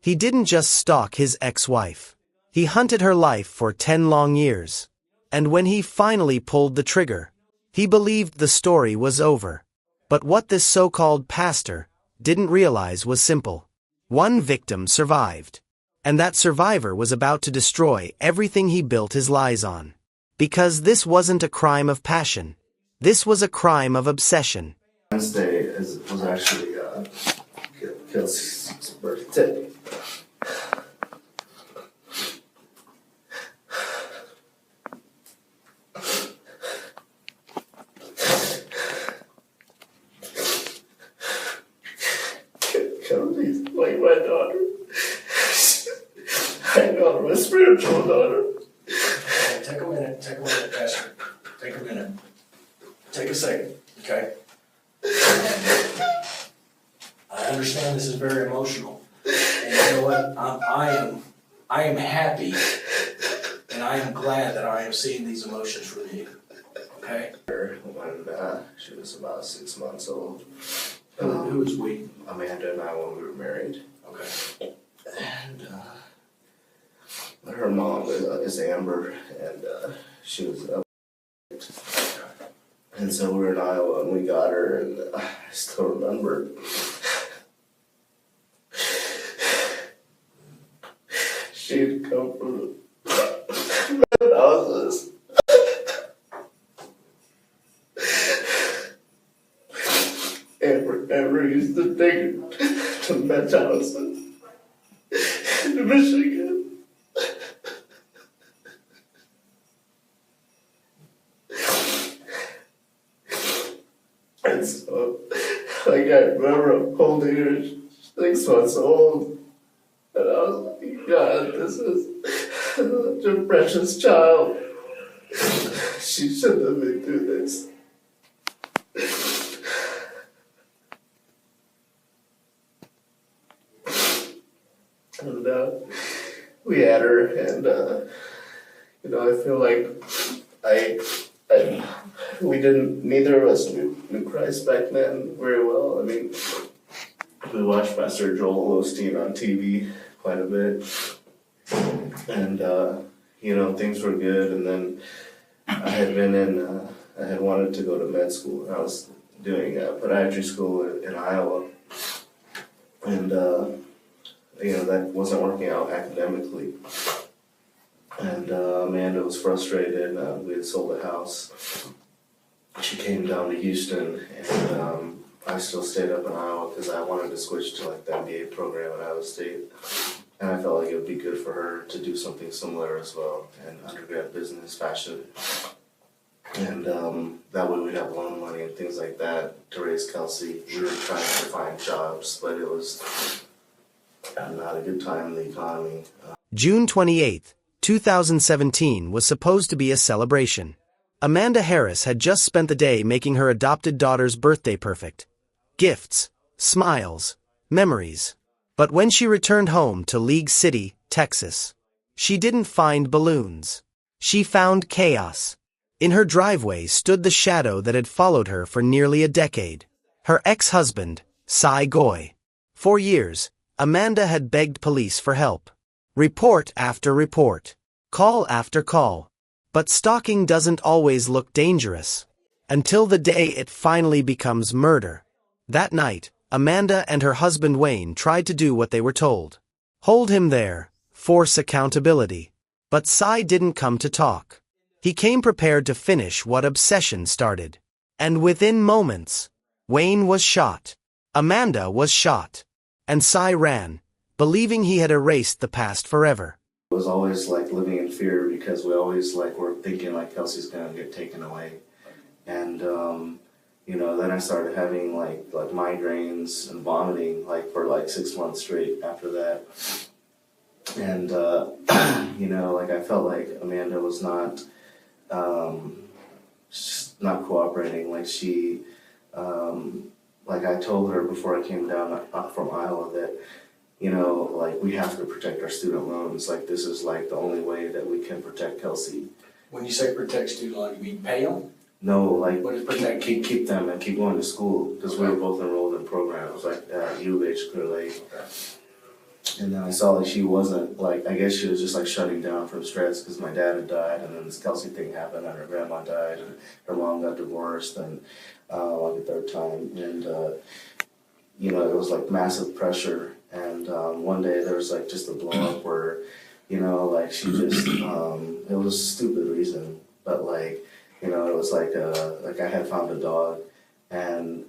He didn't just stalk his ex-wife. He hunted her life for 10 long years. And when he finally pulled the trigger, he believed the story was over. But what this so-called pastor didn't realize was simple. One victim survived. And that survivor was about to destroy everything he built his lies on. Because this wasn't a crime of passion. This was a crime of obsession. Wednesday was actually Kelsey's birthday. Kelsey's like my daughter. I know, my spiritual daughter. Okay, take a minute, Pastor. Take a minute. Take a second, okay? I understand this is very emotional. And you know what? I am happy and I am glad that I am seeing these emotions from you. Okay? When she was about 6 months old. Who is we? Amanda and I when we were married. Okay. And her mom is Amber, and she was and so we were in Iowa and we got her, and I still remember she'd come from the houses. Amber used to take her to men's houses in Michigan. And so, like, I remember holding her, 6 months old, and I was like, God, this is such a precious child. She shouldn't have been through this. And we had her, and I feel like neither of us knew Christ back then very well. I mean, we watched Pastor Joel Osteen on TV quite a bit, and things were good. And then I had wanted to go to med school. I was doing podiatry school in Iowa, and that wasn't working out academically. And Amanda was frustrated. We had sold a house. She came down to Houston, and I still stayed up in Iowa because I wanted to switch to like the MBA program at Iowa State. And I felt like it would be good for her to do something similar as well, and undergrad business, fashion. And that way we'd have loan money and things like that to raise Kelsey. We were trying to find jobs, but it was not a good time in the economy. June 28, 2017 was supposed to be a celebration. Amanda Harris had just spent the day making her adopted daughter's birthday perfect. Gifts, smiles, memories. But when she returned home to League City, Texas, she didn't find balloons. She found chaos. In her driveway stood the shadow that had followed her for nearly a decade. Her ex-husband, Cy Goy. For years, Amanda had begged police for help. Report after report. Call after call. But stalking doesn't always look dangerous. Until the day it finally becomes murder. That night, Amanda and her husband Wayne tried to do what they were told. Hold him there, force accountability. But Cy didn't come to talk. He came prepared to finish what obsession started. And within moments, Wayne was shot. Amanda was shot. And Cy ran, believing he had erased the past forever. It was always like living in fear because we always were thinking Kelsey's gonna get taken away. And then I started having like migraines and vomiting for 6 months straight after that. And I felt like Amanda was not cooperating. I told her before I came down from Iowa that we have to protect our student loans. This is the only way that we can protect Kelsey. When you say protect student loan, you mean pay them? No, what is protect? Keep them and keep going to school because we were both enrolled in programs U of H, Clear Lake. And then I saw like she wasn't, like, I guess she was just like shutting down from stress because my dad had died, and then this Kelsey thing happened, and her grandma died, and her mom got divorced, and like a third time, and you know, it was like massive pressure. And one day there was like just a blow up where, you know, like she just, it was a stupid reason, but like, you know, it was like I had found a dog, and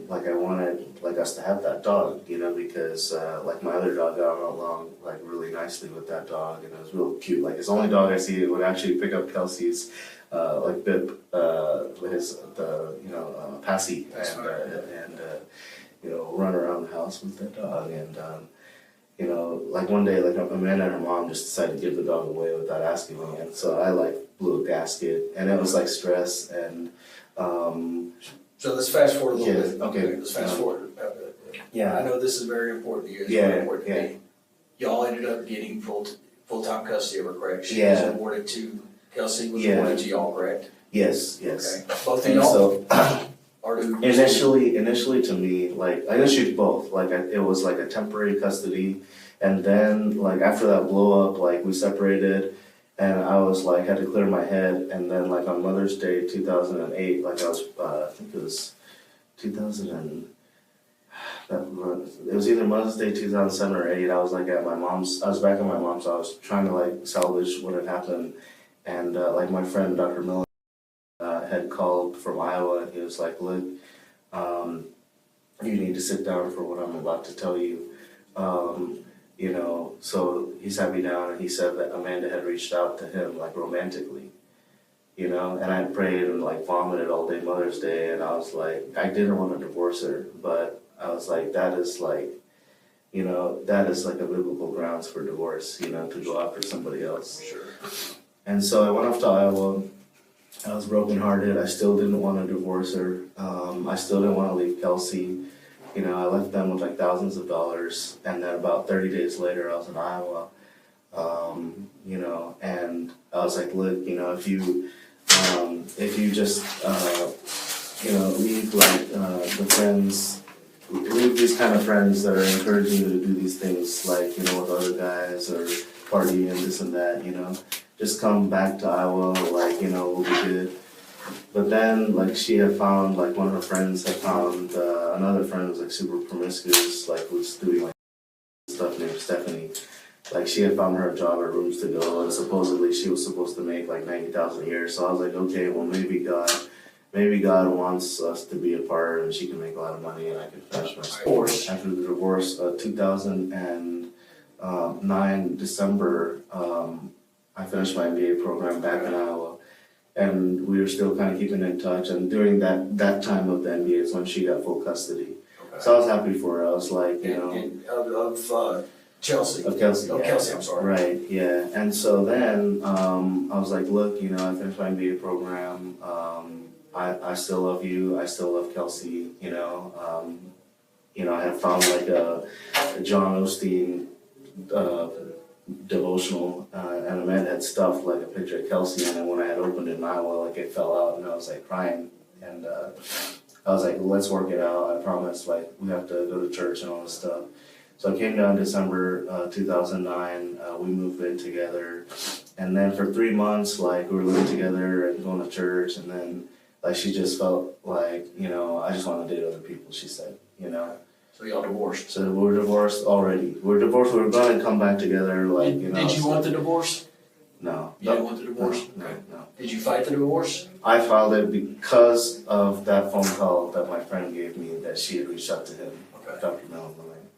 like I wanted like us to have that dog, you know, because like my other dog got along like really nicely with that dog, and it was real cute. Like it's the only dog I see would actually pick up Kelsey's like Bip, Passy, and you know, run around the house with that dog. And you know, like one day, like Amanda and her mom just decided to give the dog away without asking me, and so I like blew a gasket, and it was like stress. And So let's fast forward a little bit. Okay. Let's fast forward. Yeah. I know this is very important to you. It's Yeah, very important to yeah. me. Y'all ended up getting full-time custody of her, correct? She Yeah. was awarded to, Kelsey was Yeah. awarded to y'all, correct? Yes. Okay. Both of And y'all? so Or do initially to me, like initially both, like it was like a temporary custody, and then like after that blow up, like we separated, and I was like had to clear my head, and then like on Mother's Day 2008, like I was I think it was 2000 and it was either Mother's Day 2007 or 8. I was like at my mom's. I was back at my mom's. I was trying to like salvage what had happened, and like my friend Dr. Miller had called from Iowa, and he was like, "Look, you need to sit down for what I'm about to tell you." You know, so he sat me down and he said that Amanda had reached out to him like romantically, you know, and I prayed and like vomited all day Mother's Day, and I was like, I didn't want to divorce her, but I was like, that is like, you know, that is like a biblical grounds for divorce, you know, to go after somebody else. Sure. And so I went off to Iowa. I was brokenhearted. I still didn't want to divorce her. I still didn't want to leave Kelsey. You know, I left them with like thousands of dollars, and then about 30 days later, I was in Iowa. You know, and I was like, look, you know, if you just, you know, leave like the friends, leave these kind of friends that are encouraging you to do these things, like, you know, with other guys or party and this and that, you know, just come back to Iowa, like, you know, we'll be good. But then, like, she had found, like, one of her friends had found another friend who was, like, super promiscuous, like, was doing, like, stuff named Stephanie. Like, she had found her a job at Rooms to Go, and supposedly she was supposed to make, like, $90,000 a year. So I was like, okay, well, maybe God wants us to be apart, and she can make a lot of money, and I can finish my divorce. After the divorce, 2009, December, I finished my MBA program back in Iowa. And we were still kind of keeping in touch. And during that time of the MBA is when she got full custody. Okay. So I was happy for her. I was like, you know. Of Chelsea. Of Kelsey. Oh, yeah. Kelsey, I'm sorry. Right, yeah. And so then I was like, look, you know, I finished my MBA program. I still love you. I still love Kelsey, you know. You know, I had found like a John Osteen devotional, and Amanda had stuffed like a picture of Kelsey, and then when I had opened it in Iowa, like it fell out, and I was like crying, and I was like, let's work it out. I promise, like we have to go to church and all this stuff. So I came down December 2009. We moved in together, and then for 3 months, like we were living together and going to church, and then like she just felt like, you know, I just want to date other people. She said, you know. So y'all divorced. So we're divorced already. We're divorced. We're going to come back together. Like, you know. Did you want the divorce? No. You didn't want the divorce? No. Did you fight the divorce? I filed it because of that phone call that my friend gave me that she had reached out to him, Okay. Dr. Miller.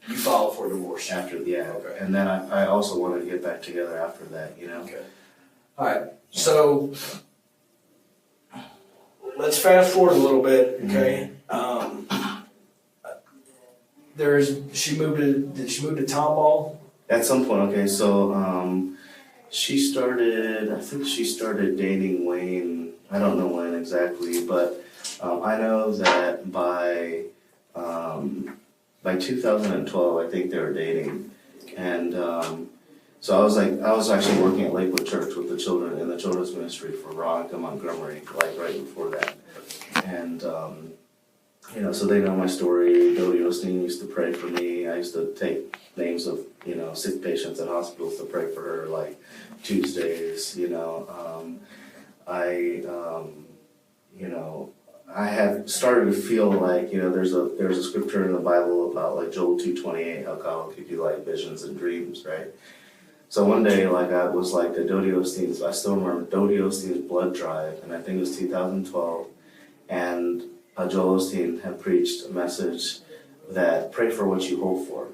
You filed for divorce. After, yeah. Okay. And then I also wanted to get back together after that, you know. Okay. All right. So let's fast forward a little bit, okay? Did she move to Tomball? At some point, okay, so I think she started dating Wayne. I don't know when exactly, but I know that by 2012, I think they were dating, and so I was actually working at Lakewood Church with the children in the children's ministry for Veronica Montgomery, like right before that, and You know, so they know my story. Dodie Osteen used to pray for me. I used to take names of, you know, sick patients in hospitals to pray for her, like Tuesdays, you know. You know, I have started to feel like, you know, there's a scripture in the Bible about like Joel 2:28, how God will give you like visions and dreams, right? So one day, like I was like the Dodie Osteen's, I still remember Dodie Osteen's blood drive, and I think it was 2012, and Joel Osteen had preached a message that pray for what you hope for.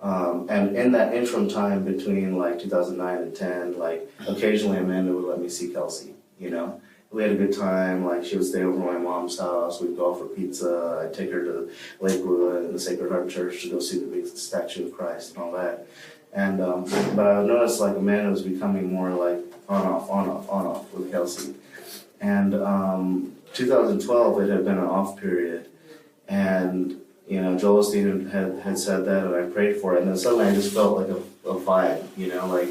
And in that interim time between like 2009 and 10, like occasionally Amanda would let me see Kelsey, you know. We had a good time, like she would stay over at my mom's house, we'd go out for pizza, I'd take her to Lakewood and the Sacred Heart Church to go see the big statue of Christ and all that. And, but I noticed like Amanda was becoming more like on off with Kelsey. And 2012, it had been an off period, and you know, Joel Osteen had said that, and I prayed for it, and then suddenly I just felt like a vibe, you know, like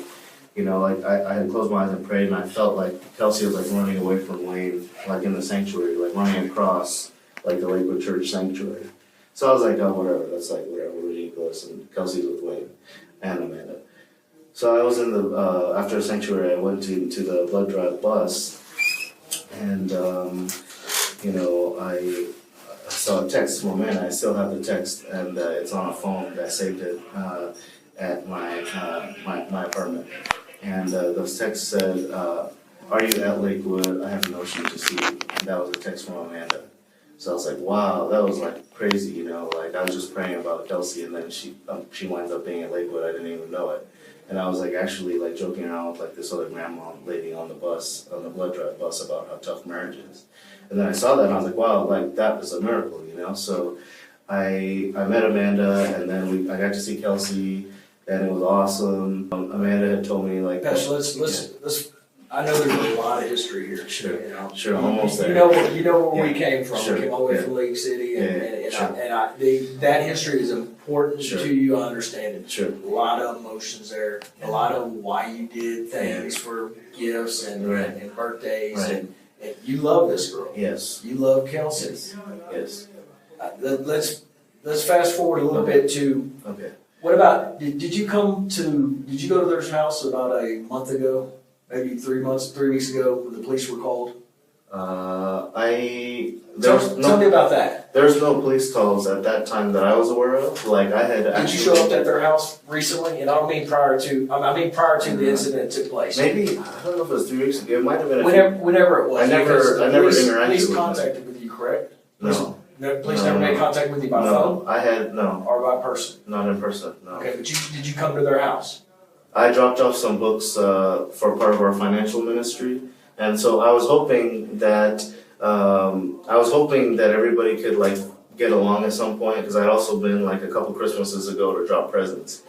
I had closed my eyes and prayed, and I felt like Kelsey was like running away from Wayne, like in the sanctuary, like running across like the Lakewood Church sanctuary. So I was like, oh, whatever, that's like whatever, ridiculous, and Kelsey's with Wayne and Amanda. So I was in the after sanctuary, I went to the blood drive bus, and you know, I saw a text from Amanda. I still have the text, and it's on a phone. I saved it at my apartment. And the text said, "Are you at Lakewood? I have an ocean to see." And that was a text from Amanda. So I was like, "Wow, that was like crazy," you know. Like I was just praying about Kelsey, and then she winds up being at Lakewood. I didn't even know it. And I was like actually like joking around with like this other grandma lady on the bus, on the blood drive bus, about how tough marriage is. And then I saw that and I was like, wow, like that was a miracle, you know? So I met Amanda, and then I got to see Kelsey, and it was awesome. Amanda had told me like, Pastor, let's. I know there's a lot of history here. Sure, you know? sure, almost there. You know where we came from. Sure. We came all the way Yeah. from Lake City, and Sure. that history is important Sure. to you understanding. Sure. A lot of emotions there. A lot of why you did things for gifts and birthdays, Right. and you love this girl. Yes. You love Kelsey. Yes. Let's fast forward a little bit to. Okay. What about, did you go to their house about a month ago, maybe 3 weeks ago, when the police were called? Tell me about that. There's no police calls at that time that I was aware of. Like I had Did you show up at their house recently? And I don't mean prior to the incident took place. Maybe, I don't know if it was 3 weeks ago, it might have been Whenever it was. I never interacted Police with them. contacted with you, correct? No. Police never made contact with you by phone? No, Or by person? not in person, no. Okay, but did you come to their house? I dropped off some books for part of our financial ministry, and so I was hoping that everybody could like get along at some point, because I'd also been like a couple Christmases ago to drop presents,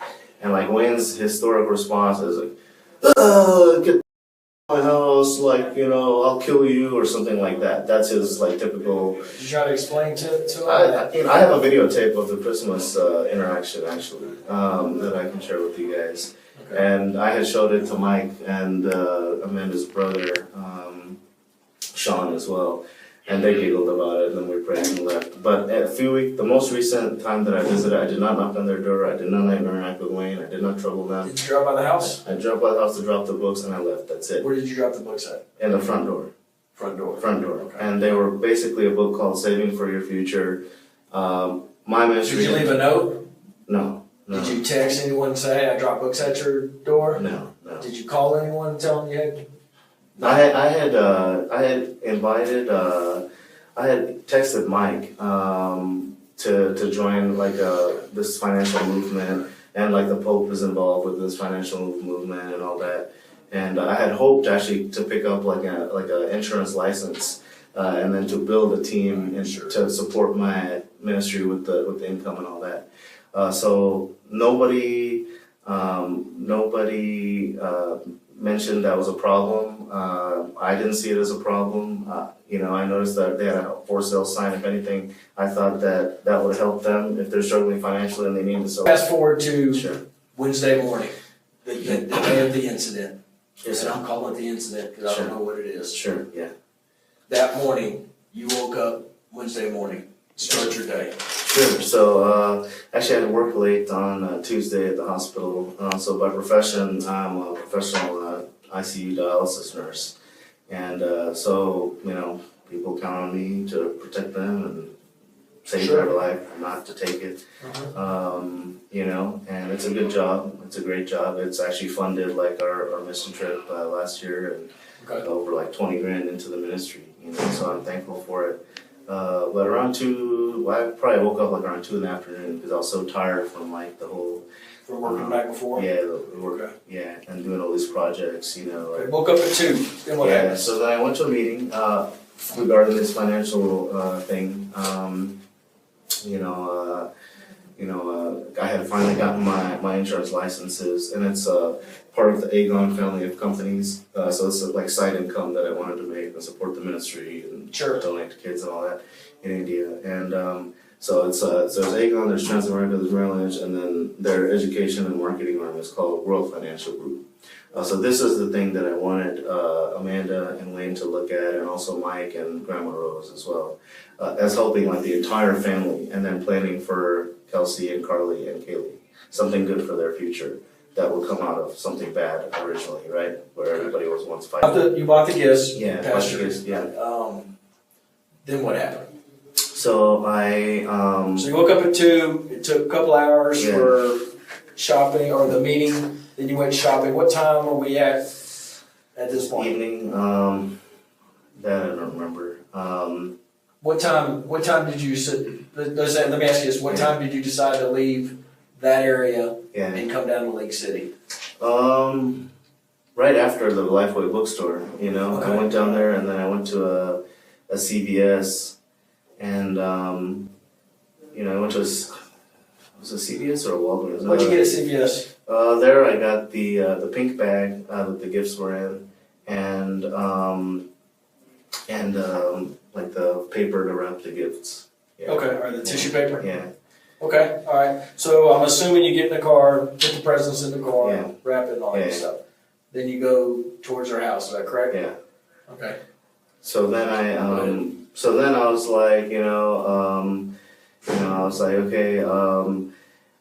and like Wayne's historic response is like, "Get my house, like, you know, I'll kill you," or something like that. That's his like typical. Did you try to explain to him? I have a videotape of the Christmas interaction actually that I can share with you guys. Okay. And I had showed it to Mike and Amanda's brother, Sean, as well. And they giggled about it, and then we prayed and left. But the most recent time that I visited, I did not knock on their door, I did not interact with Wayne, I did not trouble them. Did you drop by the house? I dropped by the house to drop the books, and I left, that's it. Where did you drop the books at? In the front door. Front door. Front door. Okay. And they were basically a book called Saving for Your Future. My ministry. Did you leave a note? No. Did you text anyone and say, "Hey, I dropped books at your door"? No. Did you call anyone and tell them you had? No. I had texted Mike to join like this financial movement, and like the Pope is involved with this financial movement and all that. And I had hoped actually to pick up like a insurance license, and then to build a team and to support my ministry with the income and all that. So nobody mentioned that was a problem. I didn't see it as a problem. You know, I noticed that they had a for sale sign. If anything, I thought that would help them if they're struggling financially and they need to sell. Fast forward to Sure. Wednesday morning, the day of the incident. Yes, And sir. I'm calling it the incident because I don't know what it is. Sure, yeah. That morning, you woke up Wednesday morning. Start your day. Sure. So, actually, I had to work late on Tuesday at the hospital. So, by profession, I'm a professional ICU dialysis nurse. And so, people count on me to protect them and save their life, not to take it. And it's a good job. It's a great job. It's actually funded like our mission trip last year and over like 20 grand into the ministry. So I'm thankful for it. But around 2, I probably woke up like around 2 in the afternoon because I was so tired from like the whole. From working back before? Yeah, the work. Yeah, and doing all these projects, Like, woke up at 2. Then what happened? So then I went to a meeting regarding this financial thing. I had finally gotten my insurance licenses, and it's part of the Aegon family of companies. So it's like side income that I wanted to make and support the ministry and donate to kids and all that in India. And so there's Aegon, there's Transamerica, there's Merrill Lynch, and then their education and marketing arm is called World Financial Group. So this is the thing that I wanted Amanda and Wayne to look at, and also Mike and Grandma Rose as well, as helping like the entire family, and then planning for Kelsey and Carly and Kaylee, something good for their future that would come out of something bad originally, right? Where everybody was once fighting. You bought the gifts. Yeah, Pastor. Yeah. Then what happened? So So you woke up at 2. It took a couple hours for shopping or the meeting. Then you went shopping. What time are we at this point? Evening. That I don't remember. What time did you let me ask you this. What time did you decide to leave that area and come down to Lake City? Right after the Lifeway bookstore, Okay. I went down there and then I went to a CVS and, I went to was it a CVS or a Walgreens? What'd you get at CVS? There I got the pink bag that the gifts were in, and like the paper to wrap the gifts. Yeah. Okay, or the tissue paper? Yeah. Okay, all right. So I'm assuming you get in the car, put the presents in the car, Yeah. wrap it and all that stuff. Then you go towards her house, is that correct? Yeah. Okay. So then I was like, I was like, okay,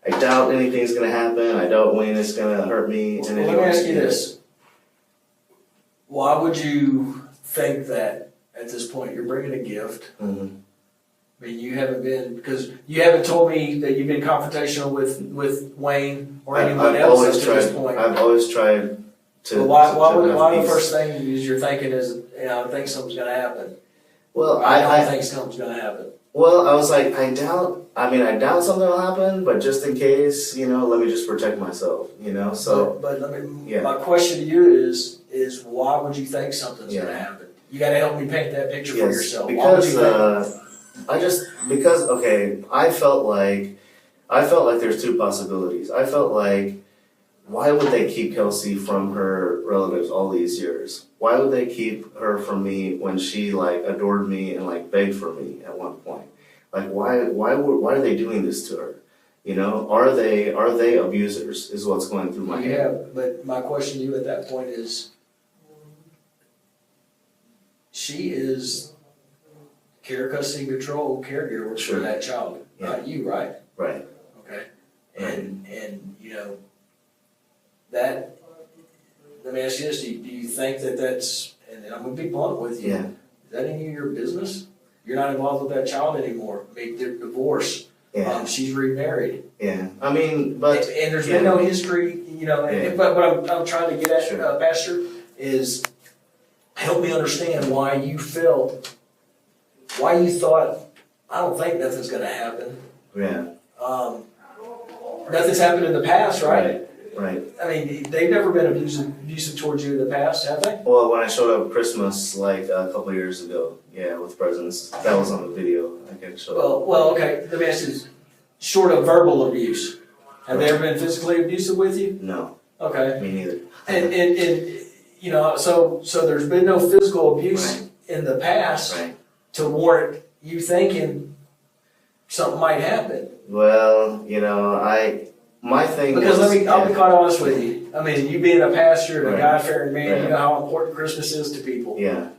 I doubt anything's gonna happen. I doubt Wayne is gonna hurt me. Well, let me ask you this. Why would you think that at this point you're bringing a gift? Mm-hmm. I mean, you haven't been, because you haven't told me that you've been confrontational with Wayne or anyone else up to this point. I've always tried to. But why the first thing is you're thinking is, I think something's going to happen? Well, I don't think something's going to happen. Well, I was like, I doubt something will happen, but just in case, let me just protect myself, so. But my question to you is why would you think something's going to happen? You got to help me paint that picture for yourself. Because, I felt like there's 2 possibilities. I felt like, why would they keep Kelsey from her relatives all these years? Why would they keep her from me when she adored me and begged for me at one point? Why are they doing this to her? Are they abusers? Is what's going through my head. Yeah, but my question to you at that point is, she is care, custody, control caregiver for that child, not you, right? Right. Okay. And that, let me ask you this, do you think that's, and I'm going to be blunt with you, is that any of your business? You're not involved with that child anymore. I mean, they're divorced. Yeah. She's remarried. Yeah. I mean, but. And there's been no history, but what I'm trying to get at, Pastor, is help me understand why you thought, I don't think nothing's going to happen. Yeah. Nothing's happened in the past, right? Right. I mean, they've never been abusive towards you in the past, have they? Well, when I showed up at Christmas, a couple of years ago, with presents, that was on the video. I can show. Well, okay. Let me ask you this: short of verbal abuse, have they ever been physically abusive with you? No. Okay. Me neither. And so there's been no physical abuse in the past to warrant you thinking something might happen. Well, my thing because I'll be quite honest with you. I mean, you being a pastor and a God-fearing man, you know how important Christmas is to people. Yeah.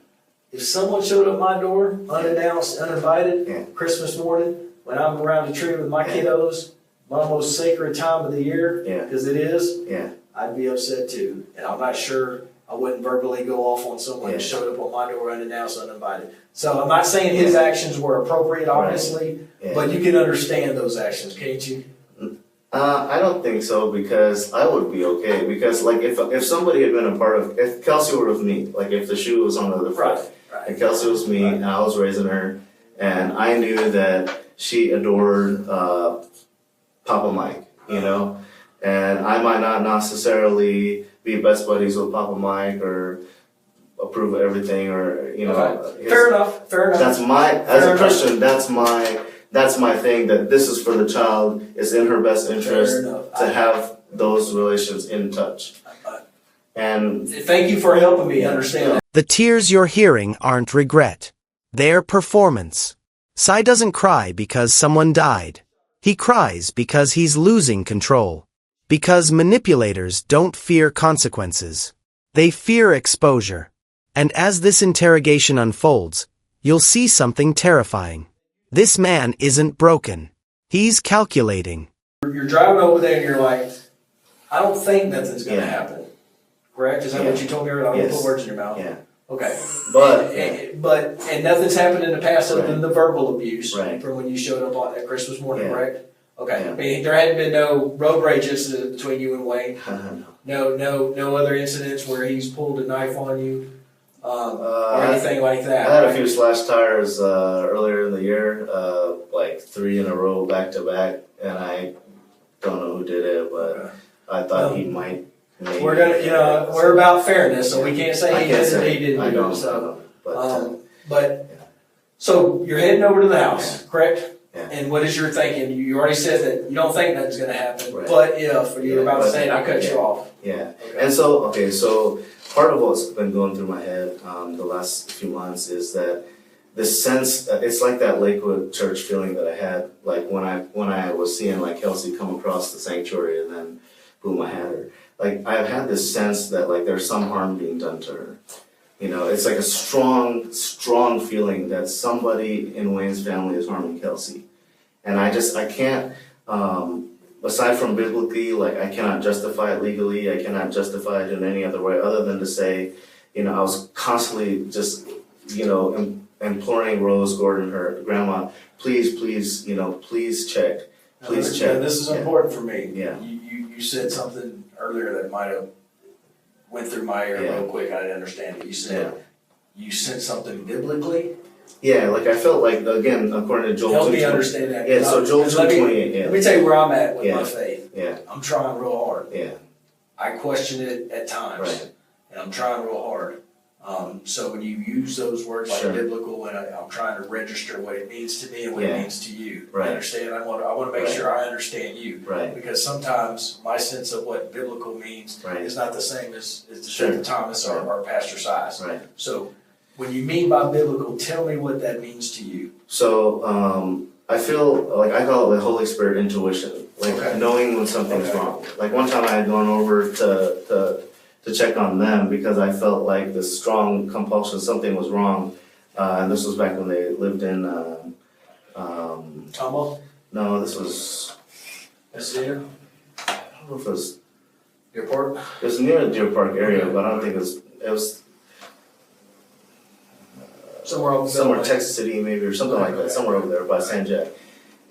if someone showed up my door, unannounced, uninvited, Yeah. Christmas morning, when I'm around the tree with my kiddos, my most sacred time of the year, Yeah. because it is, Yeah. I'd be upset too. And I'm not sure I wouldn't verbally go off on someone who showed up on my door unannounced, uninvited. So I'm not saying his actions were appropriate, obviously, Yeah. but you can understand those actions, can't you? I don't think so, because I would be okay, because like if somebody had been a part of, if Kelsey were with me, like if the shoe was on the other foot, and Kelsey was me, and I was raising her, and I knew that she adored Papa Mike, you know, and I might not necessarily be best buddies with Papa Mike or approve of everything, or you know. Okay. Fair enough. That's as a Christian, that's my thing, that this is for the child. It's in her best interest to have those relations in touch. And thank you for helping me understand that. The tears you're hearing aren't regret. They're performance. Sai doesn't cry because someone died. He cries because he's losing control. Because manipulators don't fear consequences. They fear exposure. And as this interrogation unfolds, you'll see something terrifying. This man isn't broken. He's calculating. You're driving over there and you're like, I don't think nothing's going to happen. Correct? Is that what you told me earlier? I won't put words in your mouth. Yeah. Okay. But and nothing's happened in the past other than the verbal abuse Right. from when you showed up on that Christmas morning, Yeah. right? Okay. Yeah. I mean, there hadn't been no road rage incident between you and Wayne. No other incidents where he's pulled a knife on you, or anything like that. I had a few slashed tires earlier in the year, like 3 in a row back to back, and I don't know who did it, but I thought he might. Maybe. We're gonna, we're about fairness, so we can't say he did it, he didn't do it. So, but so you're heading over to the house, correct? Yeah. And what is your thinking? You already said that you don't think nothing's gonna happen, Right. but if you're about to say it, I cut you off. Yeah. And so part of what's been going through my head the last few months is that this sense, it's like that Lakewood church feeling that I had, like when I was seeing like Kelsey come across the sanctuary and then boom, I had her. Like I've had this sense that like there's some harm being done to her. You know, it's like a strong feeling that somebody in Wayne's family is harming Kelsey. And I can't, aside from biblically, like I cannot justify it legally, I cannot justify it in any other way other than to say, you know, I was constantly just, you know, imploring Rose Gordon, her grandma, please, you know, please check. Please check. This is important for me. Yeah. You said something earlier that might have went through my ear real quick. I didn't understand it. You said you sent something biblically. Yeah, like I felt like, again, according to Joel 2:28. Help me understand that. Yeah, so Joel 2:28. Let me tell you where I'm at with my faith. Yeah. I'm trying real hard. Yeah. I question it at times, Right. and I'm trying real hard. So when you use those words like Sure. biblical, and I'm trying to register what it means to me and what it means to you. Right. Understand? I want to make sure I understand you. Right. Because sometimes my sense of what biblical means Right. is not the same as the Sure. Dr. Thomas or Pastor Size. Right. So when you mean by biblical, tell me what that means to you. So I feel like I call it the Holy Spirit intuition, like knowing when something's wrong. Like one time I had gone over to check on them because I felt like this strong compulsion, something was wrong. And this was back when they lived in, Tomo? no, this was, Escalating? I don't know if it was, Airport? it was near the Deer Park area, but I don't think it was somewhere Texas City maybe, or something like that, somewhere over there by San Jack.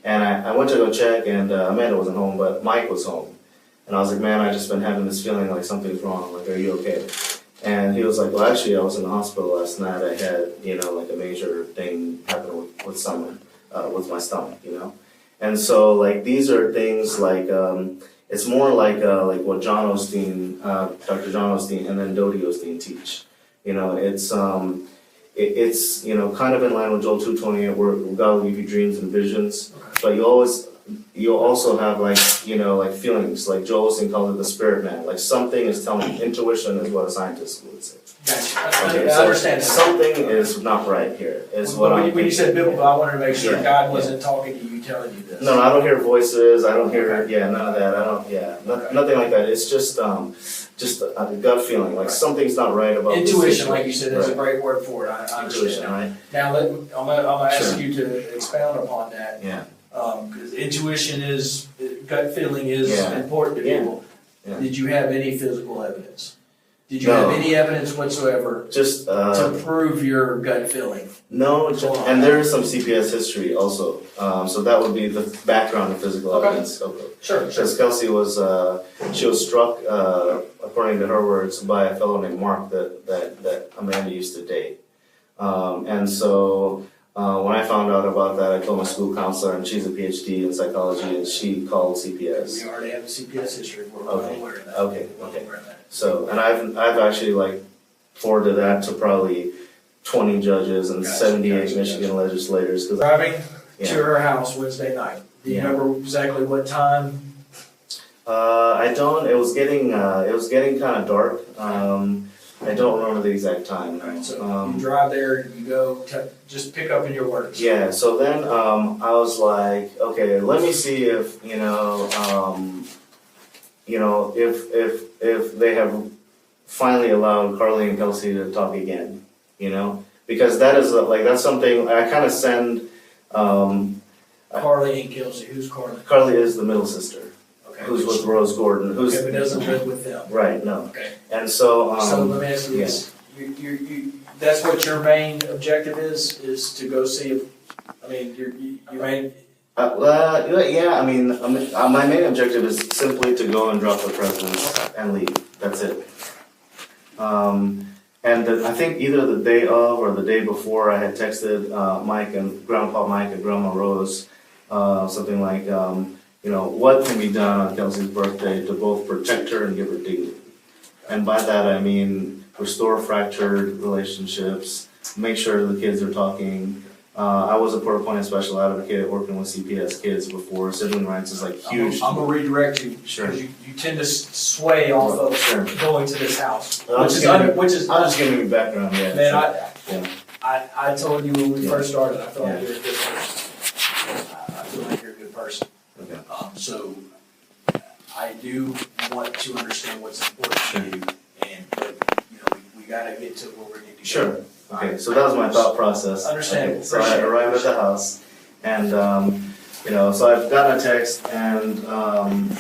And I went to go check, and Amanda wasn't home, but Mike was home. And I was like, man, I just been having this feeling like something's wrong, like, are you okay? And he was like, well, actually, I was in the hospital last night. I had, you know, like a major thing happen with someone, with my stomach, you know? And so, like, these are things like, it's more like what John Osteen, Dr. John Osteen, and then Dodie Osteen teach. You know, it's you know, kind of in line with Joel 2:28, where God will give you dreams and visions. But you always, you'll also have like, like feelings, like Joel Osteen called it the spirit man, like something is telling you. Intuition is what a scientist would say. Gotcha. Okay, I understand that. Something is not right here, is what I'm When you said biblical, I wanted to make sure Yeah, God wasn't talking to you, telling you this. No, I don't hear voices, I don't hear, Okay. none of that, Okay. nothing like that, it's just a gut feeling, like Right. something's not right about this Intuition, situation. like you said, is a Right. great word for it. I Intuition, understand. right? Now, I'm gonna ask Sure. you to expound upon that. Yeah. Because intuition is, gut feeling is Yeah. important to Yeah. people. Yeah. Did you have any physical evidence? Did you No. have any evidence whatsoever Just, to prove your gut feeling? no, Go on. and there is some CPS history also, so that would be the background of physical Okay. evidence. Okay. Sure, Because Kelsey was, she was struck, according to her words, by a fellow named Mark that Amanda used to date. And so, when I found out about that, I told my school counselor, and she's a PhD in psychology, and she called CPS. We already have a CPS history. We're well Okay. aware of that. Okay, We're well okay. aware of that. So, and I've actually like forwarded that to probably 20 judges and Gotcha, 78 gotcha, Michigan legislators. Cause Driving Yeah. to her house Wednesday night. Do you Yeah. remember exactly what time? I don't. It was getting kind of dark. I don't remember the exact time. Alright, so you drive there, you go, just pick up in your words. Yeah. So then I was like, okay, let me see if if they have finally allowed Carly and Kelsey to talk again, because that is that's something I kind of send. Carly and Kelsey, who's Carly? Carly is the middle sister, Okay. who's with Rose Gordon, who's Okay, but doesn't live with them. right. No, Okay. and so So let me ask you this, that's what your main objective is to go see if, I mean, your main, yeah. I mean, my main objective is simply to go and drop the presents and leave. That's it. I think either the day of or the day before, I had texted Grandpa Mike and Grandma Rose, something like, what can be done on Kelsey's birthday to both protect her and give her dignity. And by that I mean restore fractured relationships, make sure the kids are talking. I was a Port Point special advocate working with CPS kids before. Sibling rights is like huge. I'm gonna redirect you. Sure. Because you tend to sway off of Sure. going to this house, I'm which just is, I'm just giving you background, yeah. man, Yeah. I told you when we Yeah. first started, I felt like Yeah. you're a good person. I feel like you're a good person. Okay. So I do want to understand what's important to you, but we gotta get to where we need to go. Sure. Okay, so that was my thought process. Understandable. Okay, so I arrived at the house, and so I've gotten a text, and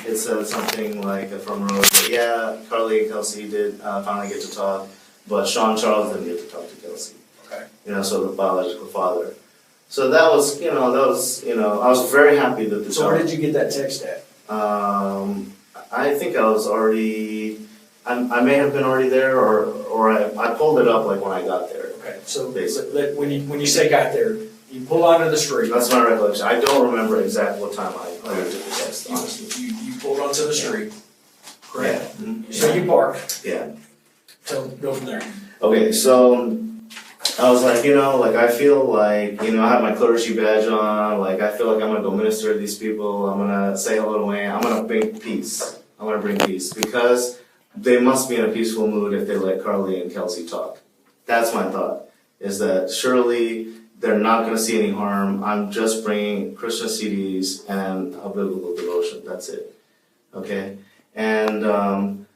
it said something like from Rose that yeah, Carly and Kelsey did finally get to talk, but Sean Charles didn't get to talk to Kelsey. Okay. So the biological father. So that was, I was very happy that the So where did you get that text at? I think I was already, I may have been already there, or I pulled it up like when I got there. Okay, so Basically. when you say got there, you pull onto the street. That's my recollection. I don't remember exactly what time I took the test, honestly. You pulled onto the street, correct? Yeah. Mhm. So you park, Yeah. so go from there. Okay, so I was like, I feel like, I have my clergy badge on, like I feel like I'm gonna go minister to these people, I'm gonna say hello to Wayne, I'm gonna bring peace. I'm gonna bring peace because they must be in a peaceful mood if they let Carly and Kelsey talk. That's my thought, is that surely they're not gonna see any harm. I'm just bringing Christian CDs and a biblical devotion, that's it, okay? And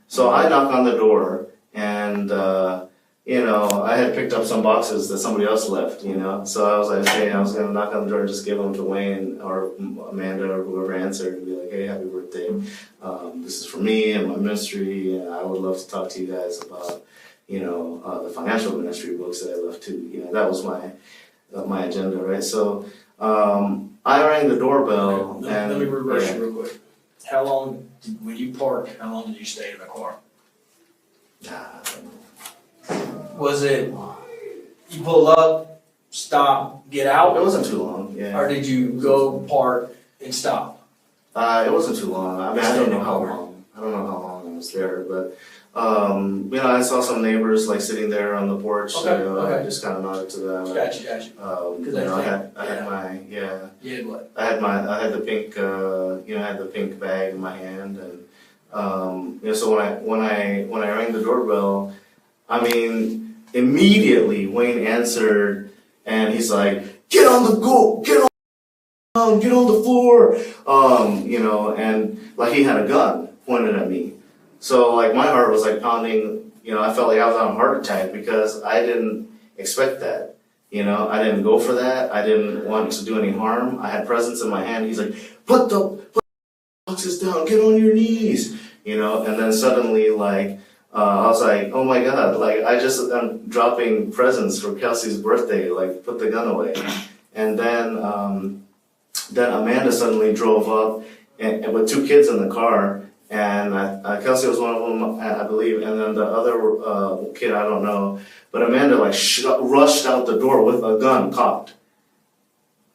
so I knock on the door, and I had picked up some boxes that somebody else left, so I was like, okay, I was gonna knock on the door and just give them to Wayne or Amanda or whoever answered and be like, hey, happy birthday. This is for me and my ministry, and I would love to talk to you guys about, the financial ministry books that I left too. That was my agenda, right? So I rang the doorbell. Okay, let me reverse you real quick. How long, when you parked, how long did you stay in the car? Was it, you pull up, stop, get It out, wasn't too long, yeah. or did you go park and stop? It wasn't too long. I mean, I don't know how long. was there, but, you know, I saw some neighbors like sitting there on the porch, Okay, you know, okay. I just kind of nodded to them. Gotcha. You know, I had my, You had what? I had the pink, you know, I had the pink bag in my hand, and, you know, so when I rang the doorbell, I mean, immediately Wayne answered, and he's like, get on the floor, you know, and like he had a gun pointed at me. So like my heart was like pounding, you know, I felt like I was on a heart attack because I didn't expect that. You know, I didn't go for that. I didn't want to do any harm. I had presents in my hand. He's like, put the boxes down, get on your knees, you know, and then suddenly like, I was like, oh my God, like I'm dropping presents for Kelsey's birthday, like put the gun away. And then Amanda suddenly drove up and with two kids in the car, and Kelsey was one of them, I believe, and then the other kid, I don't know, but Amanda like rushed out the door with a gun cocked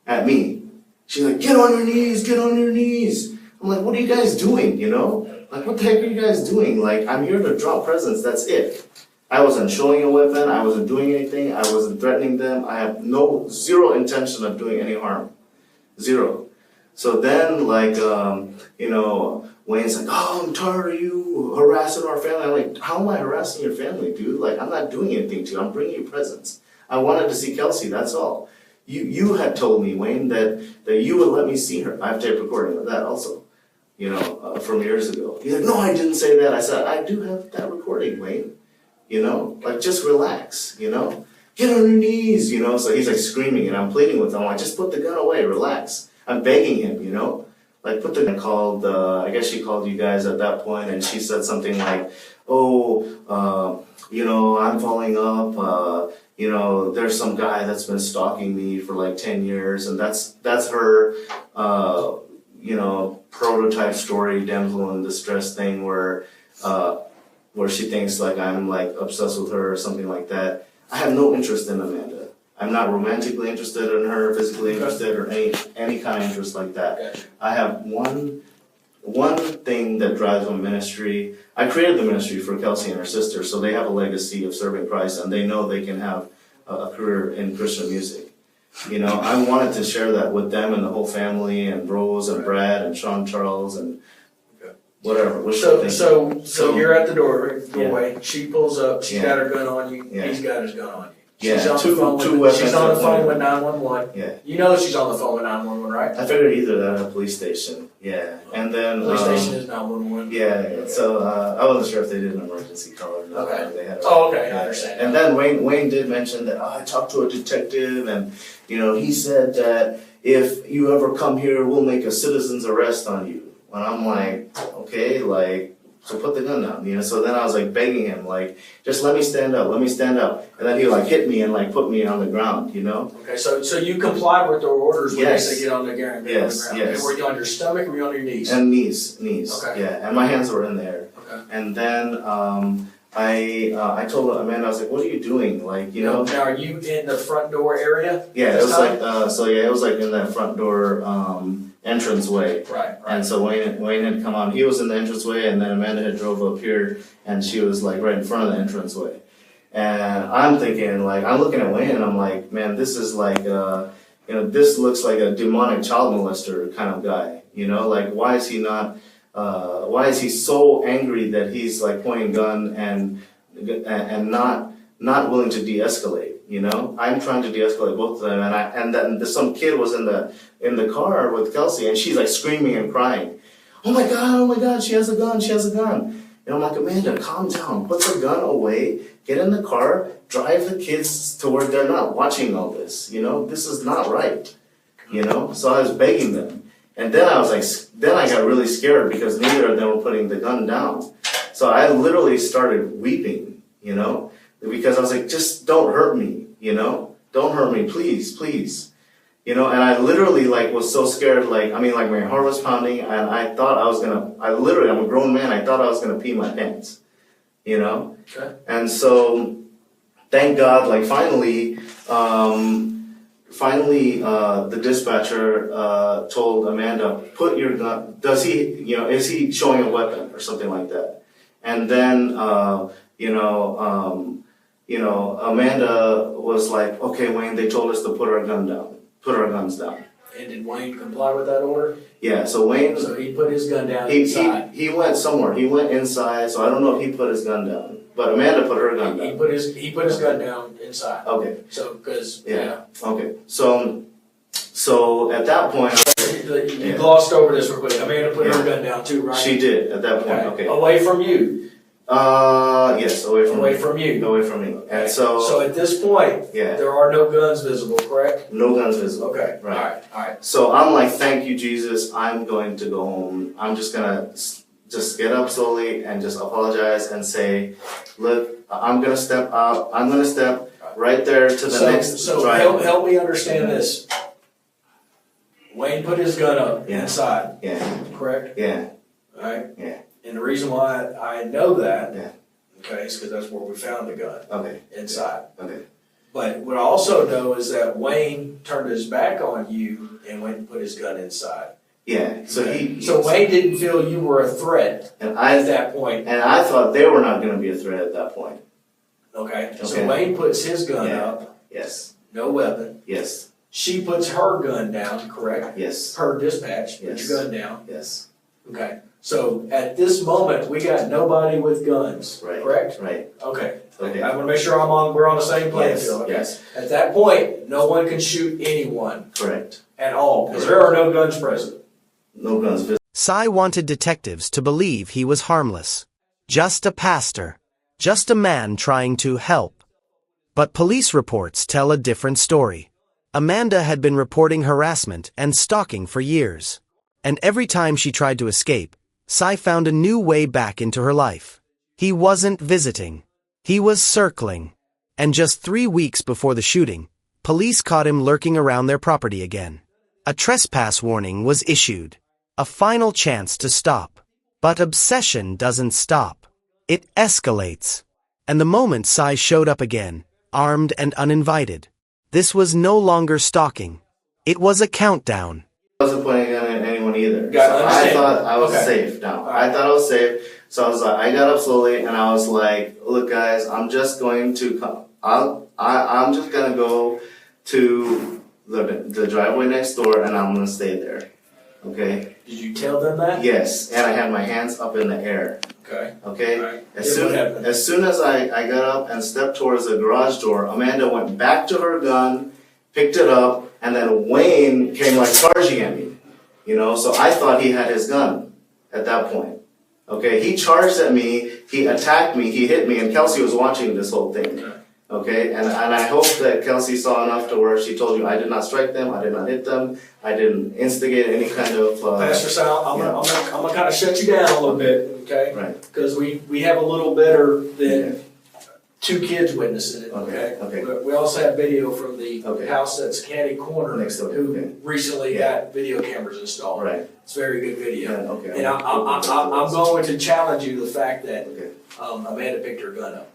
at me. She's like, get on your knees, get on your knees. I'm like, what are you guys doing, you know? Like, what the heck are you guys doing? Like, I'm here to drop presents, that's it. I wasn't showing a weapon, I wasn't doing anything, I wasn't threatening them, I have zero intention of doing any harm. Zero. So then, like, you know, Wayne's like, oh, I'm tired of you harassing our family. I'm like, how am I harassing your family, dude? Like, I'm not doing anything to you, I'm bringing you presents. I wanted to see Kelsey, that's all. You had told me, Wayne, that you would let me see her. I have tape recording of that also, you know, from years ago. He's like, no, I didn't say that. I said, I do have that recording, Wayne. You know, like, just relax, you know. Get on your knees, you know. So he's like screaming, and I'm pleading with him. I'm like, just put the gun away, relax. I'm begging him, you know. Like, put the gun. Called, I guess she called you guys at that point, and she said something like, oh, you know, I'm following up, you know, there's some guy that's been stalking me for like 10 years, and that's her, you know, prototype story, damsel in distress thing, where she thinks like I'm like obsessed with her or something like that. I have no interest in Amanda. I'm not romantically interested in her, physically interested, or any kind of interest like that. Gotcha. I I have one thing that drives my ministry. I created the ministry for Kelsey and her sister, so they have a legacy of serving Christ, and they know they can have a career in Christian music. You know, I wanted to share that with them and the whole family, and Rose and Brad and Sean Charles and whatever. So you're at the doorway. She pulls up. She's got her gun on you. Yeah. He's got his gun on you. Yeah, She's on two the phone weapons. She's on the phone pointed. with 911. Yeah. You know she's on the phone with 911, right? I figured either that or a police station. Yeah. And then Police station is 911. Yeah. So I wasn't sure if they did an emergency call or not. Okay. They had Okay, I understand. And then Wayne did mention that I talked to a detective, and you know, he said that if you ever come here, we'll make a citizen's arrest on you. And I'm like, okay, like, so put the gun down, you know. So then I was like begging him, like, just let me stand up. And then he like hit me and like put me on the ground, you know. Okay, so you complied with their orders when Yes. they say get on the ground. Yes, Okay, yes. were you on your stomach or were you on your knees? And knees. Okay. Yeah, and my hands were in the air. Okay. And then I told Amanda, I was like, what are you doing? Like, you know. Now, are you in the front door area? Yeah, it this was time? like it was like in that front door entranceway. Right. And so Wayne had come on. He was in the entranceway, and then Amanda had drove up here, and she was like right in front of the entranceway. And I'm thinking, like, I'm looking at Wayne, and I'm like, man, this is like, you know, this looks like a demonic child molester kind of guy. You know, like, why is he not? Why is he so angry that he's like pointing gun and not willing to de-escalate? You know, I'm trying to de-escalate both of them, and then some kid was in the car with Kelsey, and she's like screaming and crying, oh my God, she has a gun. And I'm like, Amanda, calm down, put the gun away, get in the car, drive the kids to where they're not watching all this. You know, this is not right. You know, so I was begging them, and then I got really scared because neither of them were putting the gun down. So I literally started weeping. You know. Because I was like, just don't hurt me, you know? Don't hurt me, please. You know, and I literally like was so scared, like, I mean, like my heart was pounding, and I thought I'm a grown man, I thought I was gonna pee my pants, you know? Okay. And so, thank God, like finally, the dispatcher told Amanda, put your gun, is he showing a weapon or something like that? And then, Amanda was like, okay, Wayne, they told us to put our guns down. And did Wayne comply with that order? Yeah, so Wayne, So he put his gun down he inside. he went somewhere. He went inside, so I don't know if he put his gun down. But Amanda put her gun He down. put his gun down inside. Okay, So, because, yeah, okay. So at that point, You glossed over this real quick. Amanda put her gun down too, right? she did at that point, okay. Away from you. Yes, away from Away me. from you. Away from me. And so, So at this point, yeah, there are no guns visible, correct? no guns visible. Okay, Right. alright. So I'm like, thank you, Jesus. I'm going to go home. I'm just gonna just get up slowly and just apologize and say, look, I'm gonna step out. I'm gonna step right there to the next So driveway. help me understand this. Wayne put his gun up Yeah. inside, Yeah, correct? yeah, Alright? Yeah. And the reason why I know that, Yeah. okay, is because that's where we found the gun, okay, inside. okay. But what I also know is that Wayne turned his back on you and went and put his gun inside. Yeah, so So Wayne didn't feel you were a threat and at that point, I thought they were not gonna be a threat at that point. okay? So Okay. Wayne puts his gun Yeah. up, Yes, no weapon. yes, She puts her gun down, correct? yes, Per dispatch, put Yes. your gun down. yes, Okay. So at this moment, we got nobody with guns, right, correct? right, Okay. okay. I wanna make sure we're on the same playing Yes, field, okay? yes, At that point, no one can shoot anyone correct. at all, because there are no guns present. No guns visible. Cy wanted detectives to believe he was harmless. Just a pastor. Just a man trying to help. But police reports tell a different story. Amanda had been reporting harassment and stalking for years. And every time she tried to escape, Cy found a new way back into her life. He wasn't visiting. He was circling. And just 3 weeks before the shooting, police caught him lurking around their property again. A trespass warning was issued. A final chance to stop. But obsession doesn't stop. It escalates. And the moment Cy showed up again, armed and uninvited, this was no longer stalking. It was a countdown. I wasn't pointing a gun at anyone either. Got it, So I understand. thought I was Okay. safe now. Alright. I thought I was safe. So I was like, I got up slowly and I was like, look guys, I'm just going to come. I'm just gonna go to the driveway next door and I'm gonna stay there. Okay? Did you tell them that? Yes. And I had my hands up in the air. Okay. Okay? Alright. As Then soon what happened? as soon as I got up and stepped towards the garage door, Amanda went back to her gun, picked it up, and then Wayne came like charging at me. You know, so I thought he had his gun at that point. Okay, he charged at me, he attacked me, he hit me, and Kelsey was watching this whole thing. Okay, and I hope that Kelsey saw enough to where she told you I did not strike them, I did not hit them, I didn't instigate any kind of. Pastor Sal, I'm gonna kind of shut you down a little bit, okay? Right. Because we have a little better than 2 kids witnessing it, okay? Okay. We also have video from the Okay. house that's Caddy Corner, Next door, who okay. recently got video cameras installed. Right. It's very good video. Yeah, okay. And I'm going to challenge you to the fact that Okay. Amanda picked her gun up.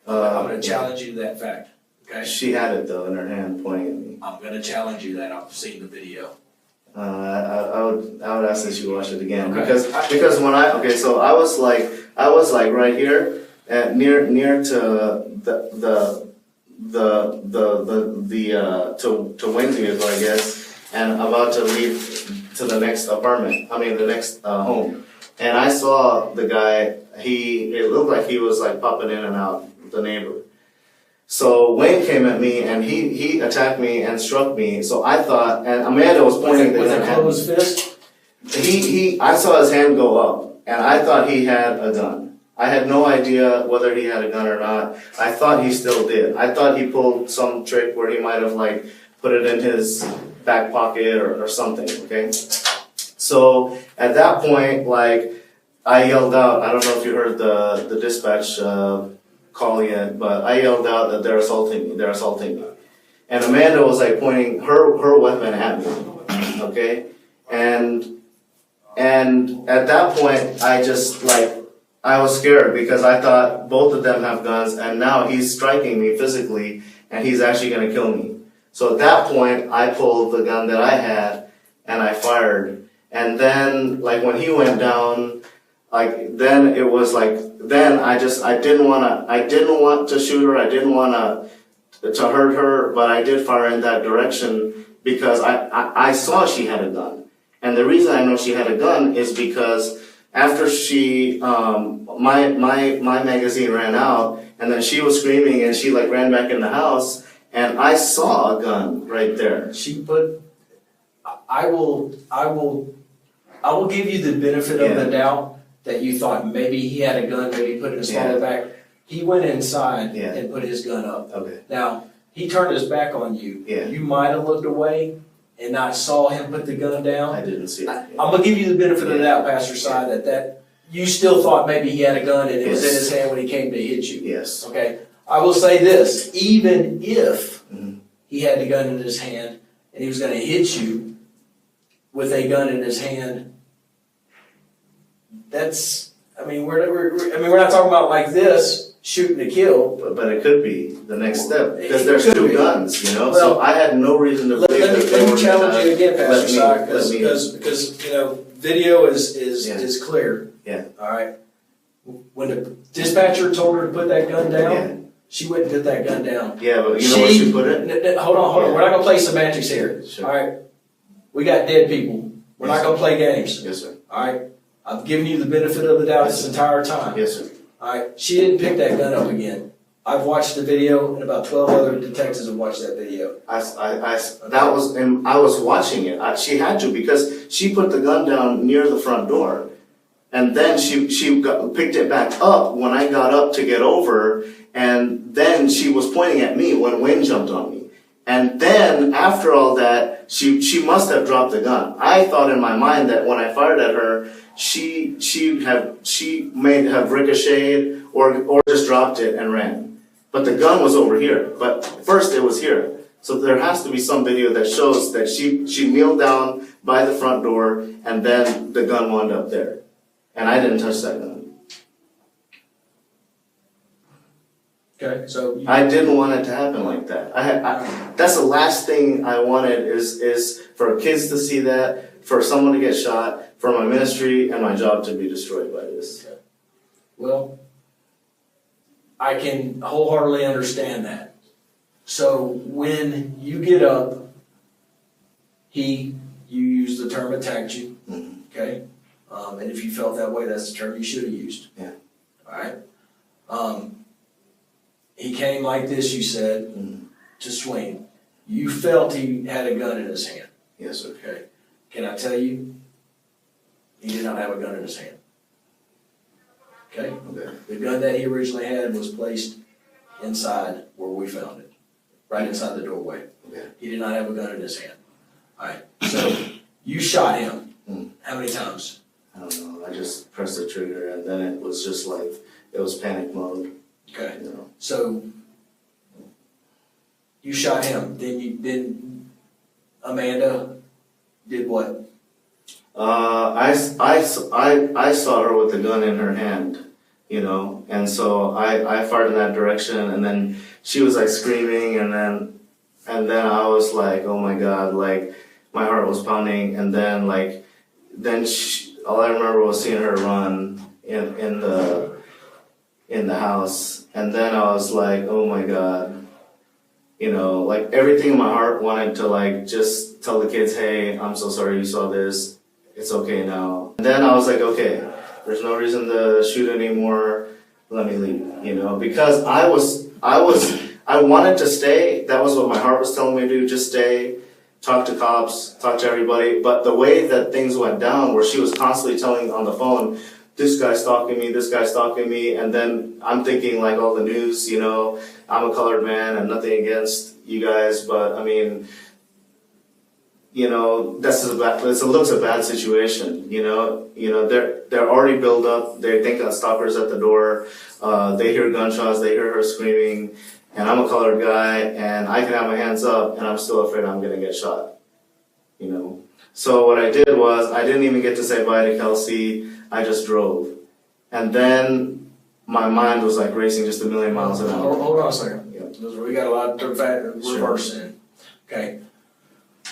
I'm Uh, gonna challenge you to that fact, okay? she had it though in her hand, pointing at me. I'm gonna challenge you that I've seen the video. I would ask that you watch it again Okay. because when so I was like right here at near to to Wayne's vehicle, I guess, and about to leave to the next apartment. I mean the next home, and I saw the guy. It looked like he was like popping in and out with the neighbor. So Wayne came at me and he attacked me and struck me. So I thought, and Amanda was pointing the With gun a at me. closed fist? I saw his hand go up and I thought he had a gun. I had no idea whether he had a gun or not. I thought he still did. I thought he pulled some trick where he might have like put it in his back pocket or something, okay? So at that point, like, I yelled out, I don't know if you heard the dispatch call yet, but I yelled out that they're assaulting me. And Amanda was like pointing her weapon at me, okay? And at that point, I was scared because I thought both of them have guns and now he's striking me physically and he's actually gonna kill me. So at that point, I pulled the gun that I had and I fired. And then, like when he went down, like, then it was like, then I didn't want to shoot her, I didn't want to hurt her, but I did fire in that direction because I saw she had a gun. And the reason I know she had a gun is because after she, my magazine ran out, and then she was screaming and she like ran back in the house, and I saw a gun right there. I will give you the benefit of the doubt that you thought maybe he had a gun, maybe he put it in his smaller back. He went inside and put his gun up. Okay. Now, he turned his back on you. Yeah. You might have looked away and not saw him put the gun down. I didn't see it. I'm gonna give you the benefit of the doubt, Pastor Si, that you still thought maybe he had a gun and it was in his hand when he came to hit you. Yes. Okay. I will say this, even if he had the gun in his hand and he was gonna hit you with a gun in his hand, we're not talking about like this, shooting to kill. But it could be the next step because there's two guns, you know. So I had no reason to believe that they were. Let me challenge you again, Pastor Si, because you know video is clear. Yeah. All right. When the dispatcher told her to put that gun down, she wouldn't put that gun down. Yeah, but you know where she put it? Hold on. We're not gonna play semantics here. Sure. All right. We got dead people. We're not gonna play games. Yes, sir. All right. I've given you the benefit of the doubt this entire time. Yes, sir. All right. She didn't pick that gun up again. I've watched the video, and about 12 other detectives have watched that video. I was watching it. She had to because she put the gun down near the front door, and then she picked it back up when I got up to get over, and then she was pointing at me when Wayne jumped on me. And then after all that, she must have dropped the gun. I thought in my mind that when I fired at her, she may have ricocheted or just dropped it and ran. But the gun was over here. But first it was here. So there has to be some video that shows that she kneeled down by the front door and then the gun wound up there. And I didn't touch that gun. Okay, so I didn't want it to happen like that. That's the last thing I wanted is for kids to see that, for someone to get shot, for my ministry and my job to be destroyed by this. Okay. Well, I can wholeheartedly understand that. So when you get up, you use the term attacked you, okay? And if you felt that way, that's the term you should have used. Yeah. All right? He came like this, you said, to swing. You felt he had a gun in his hand. Yes, sir. Okay. Can I tell you, he did not have a gun in his hand. Okay? Okay. The gun that he originally had was placed inside where we found it, right inside the doorway. Okay. He did not have a gun in his hand. All right. So you shot him. How many times? I don't know. I just pressed the trigger and then it was just like, it was panic mode. Okay. You know. So you shot him. Then Amanda did what? I saw her with the gun in her hand, you know, and so I fired in that direction, and then she was like screaming, and then I was like, oh my God, like my heart was pounding, and then all I remember was seeing her run in the house, and then I was like, oh my God, you know, like everything in my heart wanted to like just tell the kids, hey, I'm so sorry you saw this. It's okay now. And then I was like, okay, there's no reason to shoot anymore. Let me leave, you know, because I wanted to stay. That was what my heart was telling me to do. Just stay, talk to cops, talk to everybody. But the way that things went down, where she was constantly telling on the phone, this guy's stalking me. And then I'm thinking like all the news, you know, I'm a colored man and nothing against you guys, but I mean, you know, it looks a bad situation. You know, they're already built up. They think that stalker's at the door. They hear gunshots. They hear her screaming. And I'm a colored guy, and I can have my hands up, and I'm still afraid I'm gonna get shot. You know. So what I did was I didn't even get to say bye to Kelsey. I just drove, and then my mind was like racing just a million miles an hour. Hold on a second. Yeah. We got a lot to reverse in. Okay.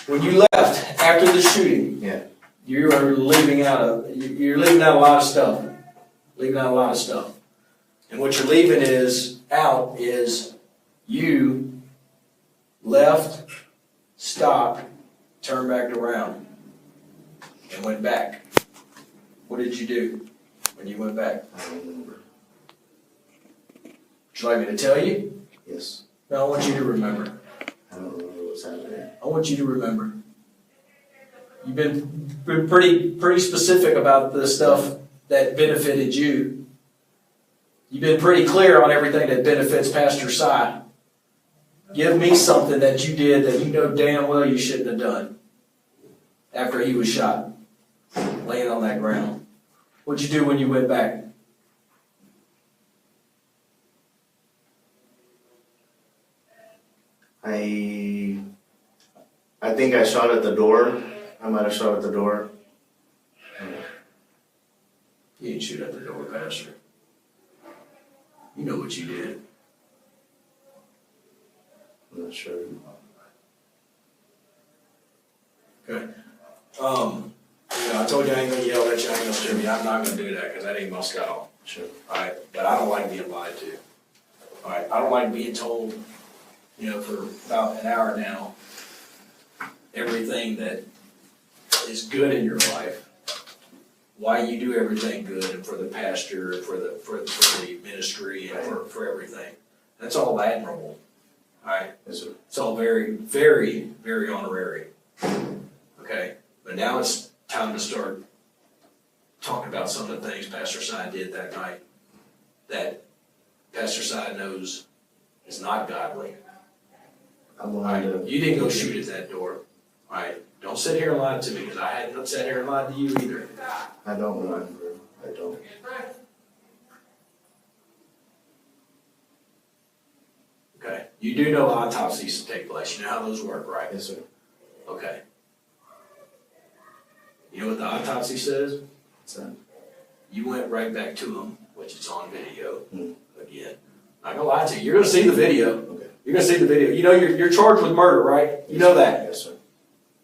When you left after the shooting, yeah, you're leaving out a lot of stuff. Leaving out a lot of stuff. And what you're leaving out is you left, stopped, turned back around, and went back. What did you do when you went back? I don't remember. Would you like me to tell you? Yes. No, I want you to remember. I don't remember what's happening. I want you to remember. You've been pretty specific about the stuff that benefited you. You've been pretty clear on everything that benefits Pastor Si. Give me something that you did that you know damn well you shouldn't have done after he was shot, laying on that ground. What'd you do when you went back? I think I shot at the door. I might have shot at the door. You didn't shoot at the door, Pastor. You know what you did. I'm not sure. Okay. I told you I ain't gonna yell at you, I ain't gonna scream you. I'm not gonna do that because that ain't my style. Sure. Alright, but I don't like being lied to. Alright, I don't like being told, for about an hour now, everything that is good in your life, why you do everything good, and for the pastor, and for the ministry, and for everything. That's all admirable. Alright? Yes, sir. It's all very, very, very honorary. Okay? But now it's time to start talking about some of the things Pastor Si did that night that Pastor Si knows is not godly. I'm lying to You didn't go shoot at that door. All right? Don't sit here and lie to me because I hadn't sat here and lied to you either. I don't remember. I don't. Okay? You do know autopsies take place. You know how those work, right? Yes, sir. Okay. You know what the autopsy says? What's that? You went right back to him, which is on video. Hmm. Again, not gonna lie to you. You're gonna see the video. Okay. You're gonna see the video. You know you're charged with murder, right? You know that. Yes, sir.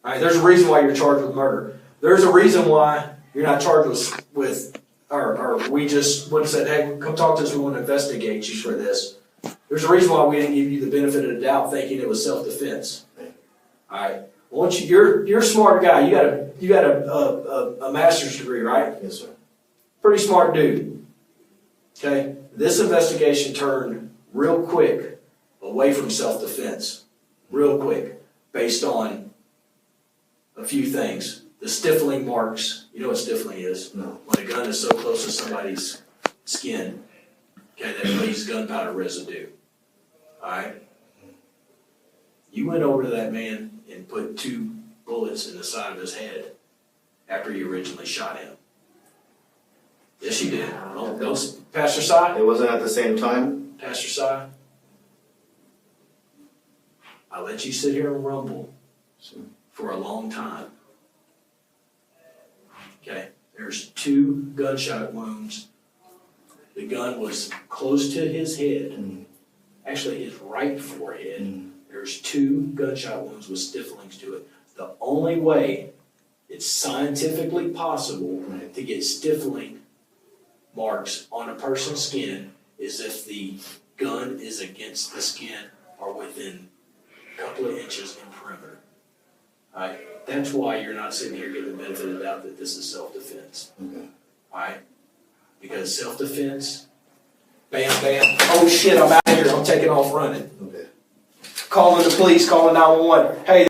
All right. There's a reason why you're charged with murder. There's a reason why you're not charged with or we just would have said, hey, come talk to us. We want to investigate you for this. There's a reason why we didn't give you the benefit of the doubt, thinking it was self-defense. Okay. All right. Once you're a smart guy. You got a master's degree, right? Yes, sir. Pretty smart dude. Okay? This investigation turned real quick away from self-defense. Real quick. Based on a few things. The stifling marks. You know what stifling is? No. When a gun is so close to somebody's skin, okay, that leaves gunpowder residue. Alright? You went over to that man and put 2 bullets in the side of his head after you originally shot him. Yes, you did. Those, Pastor Si? It wasn't at the same time? Pastor Si? I let you sit here and rumble Sure. for a long time. Okay? There's 2 gunshot wounds. The gun was close to his head. Mm. Actually, his right forehead. Mm. There's 2 gunshot wounds with stiflings to it. The only way it's scientifically possible to get stifling marks on a person's skin is if the gun is against the skin or within a couple of inches in perimeter. Alright? That's why you're not sitting here getting the benefit of the doubt that this is self-defense. Okay. Alright? Because self-defense, bam, bam, oh shit, I'm out of here, I'm taking off running. Okay. Calling the police, calling 911. Hey,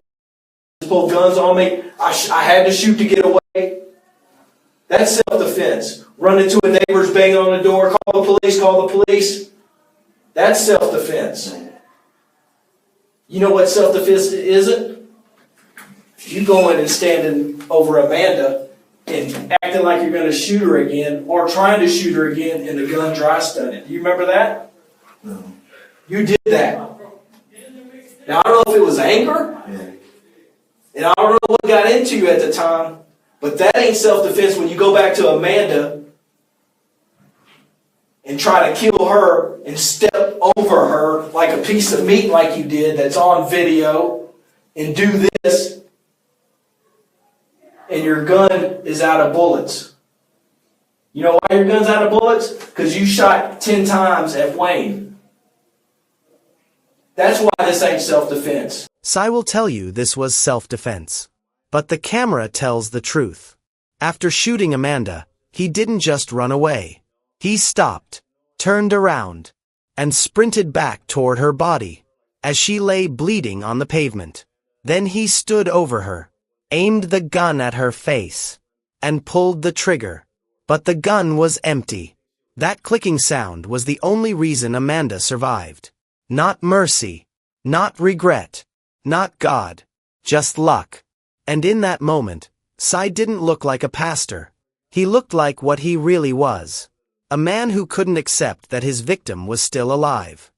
they pulled guns on me. I had to shoot to get away. That's self-defense. Run into a neighbor's banging on the door, call the police. That's self-defense. You know what self-defense isn't? You going and standing over Amanda and acting like you're going to shoot her again or trying to shoot her again and the gun dry stunted. Do you remember that? No. You did that. Now, I don't know if it was anger, Yeah. and I don't know what got into you at the time, but that ain't self-defense when you go back to Amanda and try to kill her and step over her like a piece of meat like you did that's on video and do this, and your gun is out of bullets. You know why your gun's out of bullets? Because you shot 10 times at Wayne. That's why this ain't self-defense. Cy will tell you this was self-defense. But the camera tells the truth. After shooting Amanda, he didn't just run away. He stopped, turned around, and sprinted back toward her body, as she lay bleeding on the pavement. Then he stood over her, aimed the gun at her face, and pulled the trigger. But the gun was empty. That clicking sound was the only reason Amanda survived. Not mercy, not regret, not God, just luck. And in that moment, Cy didn't look like a pastor. He looked like what he really was. A man who couldn't accept that his victim was still alive.